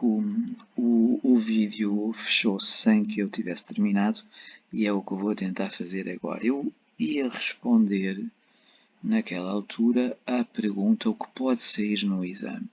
o vídeo fechou-se sem que eu tivesse terminado e é o que eu vou tentar fazer agora. Eu ia responder naquela altura à pergunta o que pode sair no exame.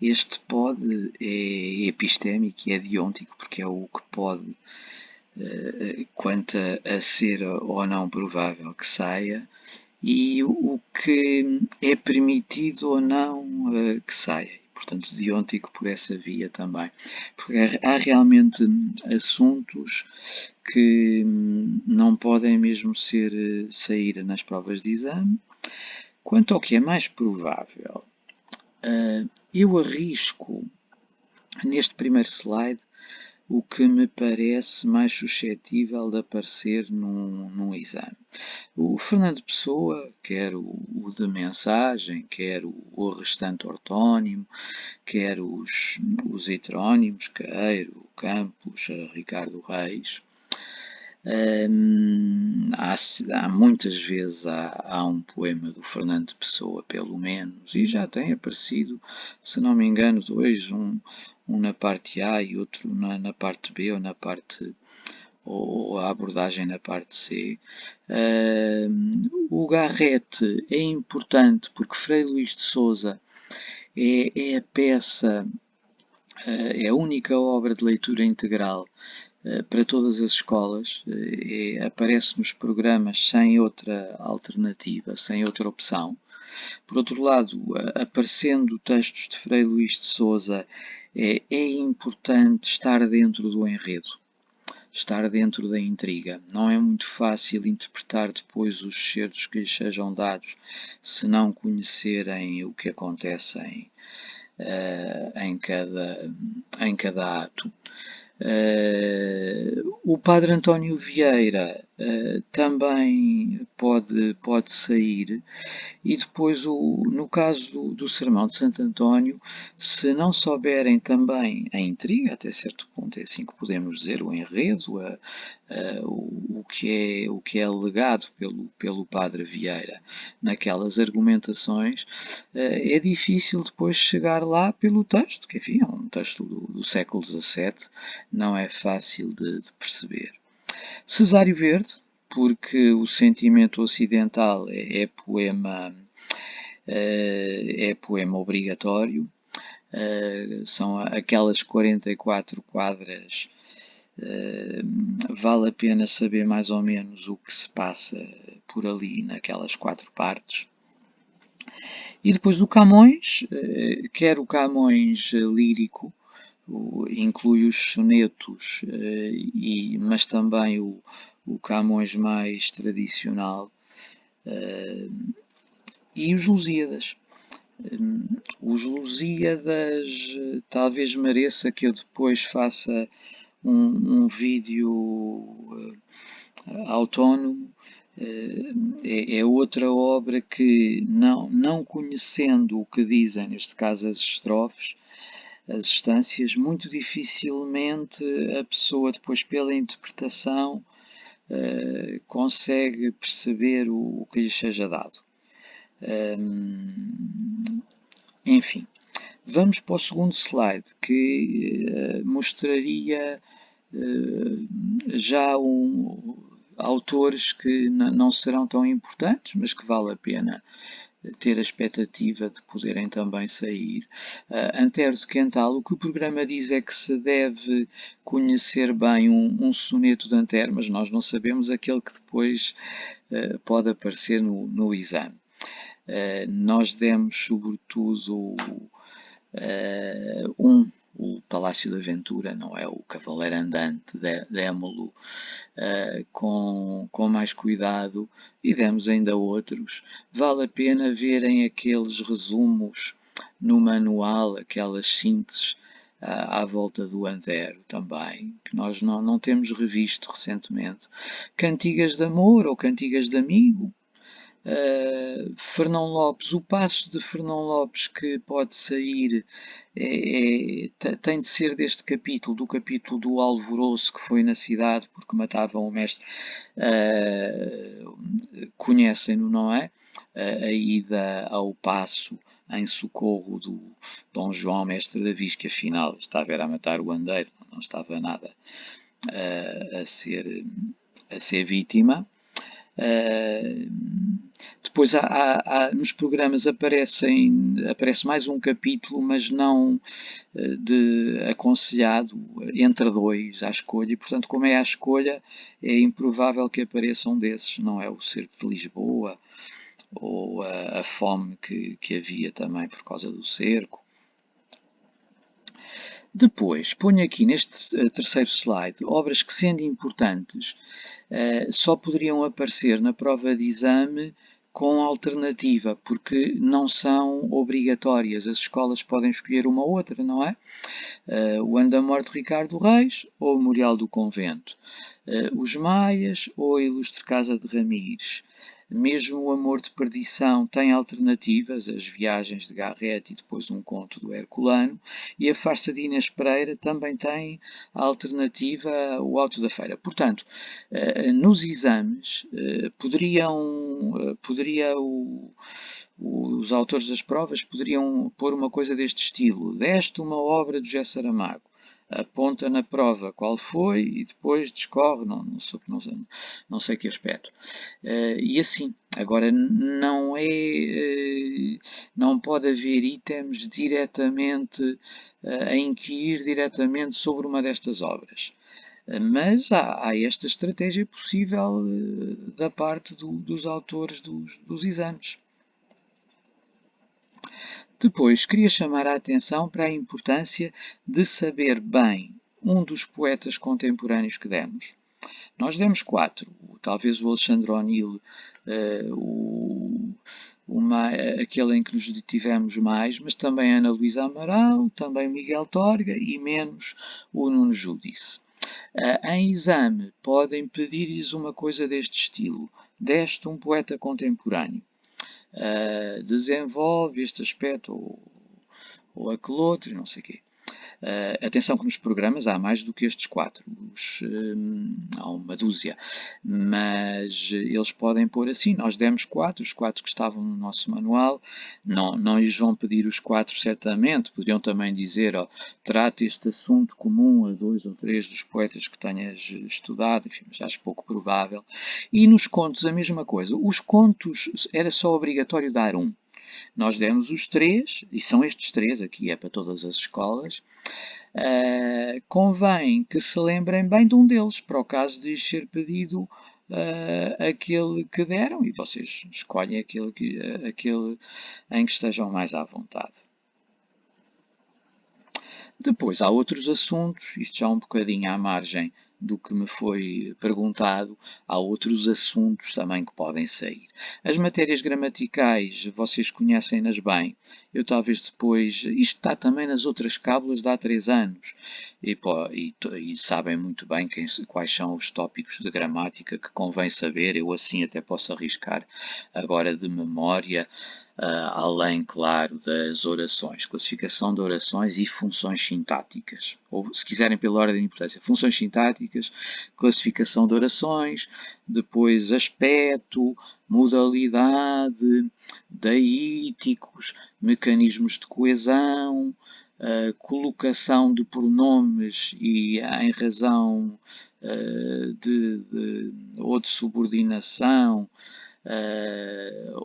Este pode é epistémico e é deontico, porque é o que pode, quanto a ser ou não provável que saia, e o que é permitido ou não que saia. Portanto, deontico por essa via também. Porque há realmente assuntos que não podem mesmo sair nas provas de exame. Quanto ao que é mais provável, eu arrisco neste primeiro slide o que me parece mais suscetível de aparecer num exame. O Fernando Pessoa, quer o de mensagem, quer o restante ortónimo, quer os heterónimos, Queiro, Campos, Ricardo Reis, muitas vezes há um poema do Fernando Pessoa, pelo menos, e já tem aparecido, se não me engano, dois, um na parte A e outro na parte B ou na parte ou a abordagem na parte C. O Garrete é importante porque Frei Luís de Sousa é a peça, é a única obra de leitura integral para todas as escolas, aparece nos programas sem outra alternativa, sem outra opção. Por outro lado, aparecendo textos de Frei Luís de Sousa, é importante estar dentro do enredo, estar dentro da intriga. Não é muito fácil interpretar depois os excertos que lhes sejam dados se não conhecerem o que acontece em cada ato. O Padre António Vieira também pode sair, e depois, no caso do Sermão de Santo António, se não souberem também a intriga, até certo ponto é assim que podemos dizer, o enredo, o que é alegado pelo Padre Vieira naquelas argumentações, é difícil depois chegar lá pelo texto, que enfim é um texto do século XVII, não é fácil de perceber. Cesário Verde, porque o sentimento ocidental é poema obrigatório, são aquelas 44 quadras. Vale a pena saber mais ou menos o que se passa por ali naquelas 4 partes. E depois o Camões, quer o Camões lírico, inclui os sonetos, mas também o Camões mais tradicional, e os Lusíadas. Os Lusíadas talvez mereça que eu depois faça um vídeo autónomo. É outra obra que, não conhecendo o que dizem, neste caso as estrofes, as estâncias, muito dificilmente a pessoa depois pela interpretação consegue perceber o que lhe seja dado. Enfim, vamos para o segundo slide, que mostraria já autores que não serão tão importantes, mas que vale a pena ter a expectativa de poderem também sair. Antero de Quental, o que o programa diz é que se deve conhecer bem um soneto de Antero, mas nós não sabemos aquele que depois pode aparecer no exame. Nós demos, sobretudo, o Palácio da Aventura, não é? O Cavaleiro Andante, demo-lo com mais cuidado, e demos ainda outros. Vale a pena verem aqueles resumos no manual, aquelas sínteses à volta do Antero também, que nós não temos revisto recentemente. Cantigas de amor ou cantigas de amigo. Fernão Lopes, o passo de Fernão Lopes que pode sair tem de ser deste capítulo, do capítulo do alvoroço que foi na cidade porque matavam o mestre. Conhecem-no, não é? a ida ao paço em socorro do Dom João, mestre da Viz, que afinal estava a matar o andeiro, não estava nada a ser vítima. Depois nos programas aparece mais um capítulo, mas não aconselhado entre dois à escolha, e portanto, como é à escolha, é improvável que apareça um desses, não é o Cerco de Lisboa ou a fome que havia também por causa do cerco. Depois, ponho aqui neste terceiro slide obras que, sendo importantes, só poderiam aparecer na prova de exame com alternativa, porque não são obrigatórias. As escolas podem escolher uma ou outra, não é? O Ano da Morte de Ricardo Reis ou o Memorial do Convento. Os Maias ou a Ilustre Casa de Ramires. Mesmo o Amor de Perdição tem alternativas, as Viagens de Garrett e depois um conto do Herculano, e a Farsa de Inês Pereira também tem a alternativa, o Auto da Feira. Portanto, nos exames, os autores das provas poderiam pôr uma coisa deste estilo: deste uma obra de José Saramago, aponta na prova qual foi e depois discorre, não sei que aspecto. E assim, agora não pode haver itens diretamente a inquirir diretamente sobre uma destas obras. Mas há esta estratégia possível da parte dos autores dos exames. Depois, queria chamar a atenção para a importância de saber bem um dos poetas contemporâneos que demos. Nós demos 4, talvez o Alexandre O'Neill, aquele em que nos detivemos mais, mas também Ana Luísa Amaral, também Miguel Torga e menos o Nuno Judice. Em exame, podem pedir-lhes uma coisa deste estilo: deste um poeta contemporâneo. Desenvolve este aspecto ou aquele outro, não sei o quê. Atenção que nos programas há mais do que estes 4, há uma dúzia, mas eles podem pôr assim: nós demos 4, os 4 que estavam no nosso manual, não lhes vão pedir os 4 certamente, poderiam também dizer, trata este assunto comum a 2 ou 3 dos poetas que tenhas estudado, enfim, mas acho pouco provável. E nos contos a mesma coisa, os contos era só obrigatório dar 1. Nós demos os 3, e são estes 3, aqui é para todas as escolas. Convém que se lembrem bem de um deles, para o caso de ser pedido aquele que deram, e vocês escolhem aquele em que estejam mais à vontade. Depois há outros assuntos, isto já um bocadinho à margem do que me foi perguntado, há outros assuntos também que podem sair. As matérias gramaticais, vocês conhecem-nas bem. Eu talvez depois, isto está também nas outras cábulas de há 3 anos, e sabem muito bem quais são os tópicos de gramática que convém saber, eu assim até posso arriscar agora de memória. Além, claro, das orações, classificação de orações e funções sintáticas. Ou, se quiserem pela ordem de importância, funções sintáticas, classificação de orações, depois aspecto, modalidade, deíticos, mecanismos de coesão, colocação de pronomes e em razão ou de subordinação,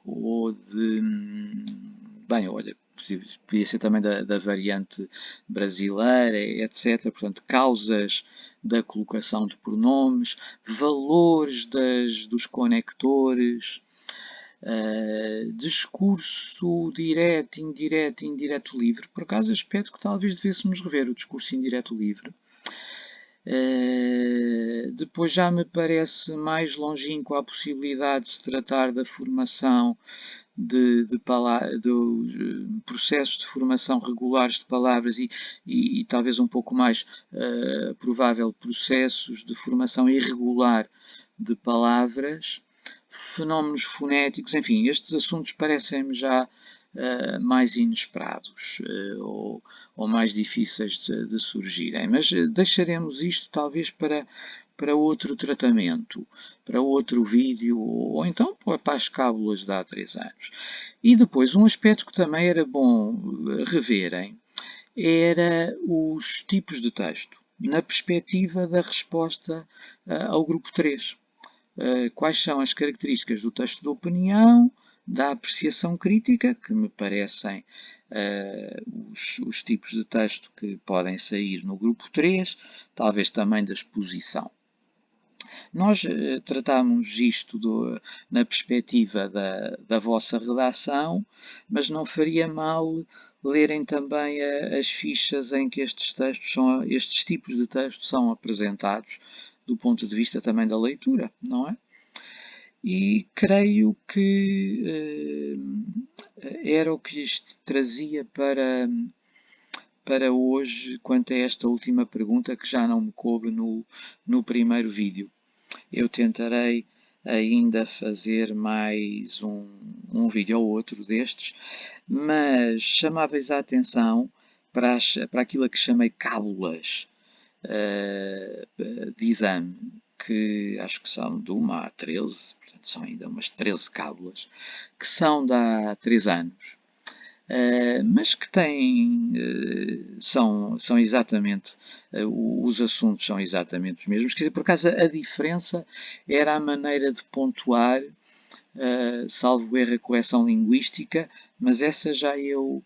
ou de. Bem, olha, podia ser também da variante brasileira, etc. Portanto, causas da colocação de pronomes, valores dos conectores, discurso direto, indireto livre. Por acaso, aspecto que talvez devêssemos rever, o discurso indireto livre. Depois já me parece mais longínquo a possibilidade de se tratar da formação dos processos de formação regulares de palavras e talvez um pouco mais provável processos de formação irregular de palavras, fenómenos fonéticos, enfim, estes assuntos parecem-me já mais inesperados ou mais difíceis de surgirem. Mas deixaremos isto talvez para para outro tratamento, para outro vídeo, ou então para as cábulas de há 3 anos. E depois, um aspecto que também era bom reverem era os tipos de texto, na perspectiva da resposta ao grupo 3. Quais são as características do texto de opinião, da apreciação crítica, que me parecem os tipos de texto que podem sair no grupo 3, talvez também da exposição. Nós tratamos isto na perspectiva da vossa redação, mas não faria mal lerem também as fichas em que estes tipos de textos são apresentados do ponto de vista também da leitura, não é? E creio que era o que isto trazia para hoje quanto a esta última pergunta que já não me coube no primeiro vídeo. Eu tentarei ainda fazer mais um vídeo ou outro destes, mas chamava-vos a atenção para aquilo a que chamei cábulas de exame, que acho que são de 1 a 13, portanto são ainda umas 13 cábulas, que são de há 3 anos. Mas que têm, são exatamente, os assuntos são exatamente os mesmos. Quer dizer, por acaso a diferença era a maneira de pontuar, salvo erro a correção linguística, mas essa já eu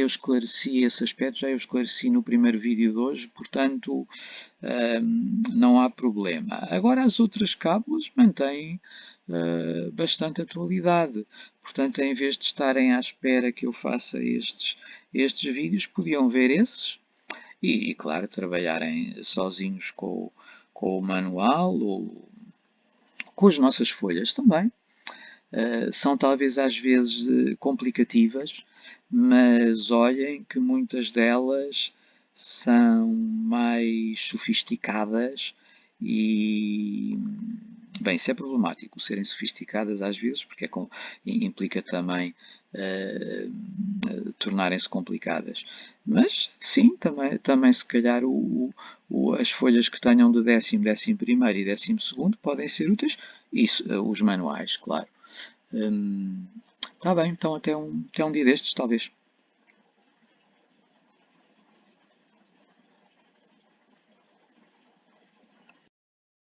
esclareci esse aspecto, já eu esclareci no primeiro vídeo de hoje, portanto não há problema. Agora as outras cábulas mantêm bastante atualidade. Portanto, em vez de estarem à espera que eu faça estes vídeos, podiam ver esses e claro, trabalharem sozinhos com o manual ou com as nossas folhas também. São talvez às vezes complicativas, mas olhem que muitas delas são mais sofisticadas e, bem, isso é problemático, serem sofisticadas às vezes, porque implica também tornarem-se complicadas. Mas, sim, também se calhar as folhas que tenham de 10º, 11º e 12º podem ser úteis, isso, os manuais, claro. Está bem, então até um dia destes, talvez.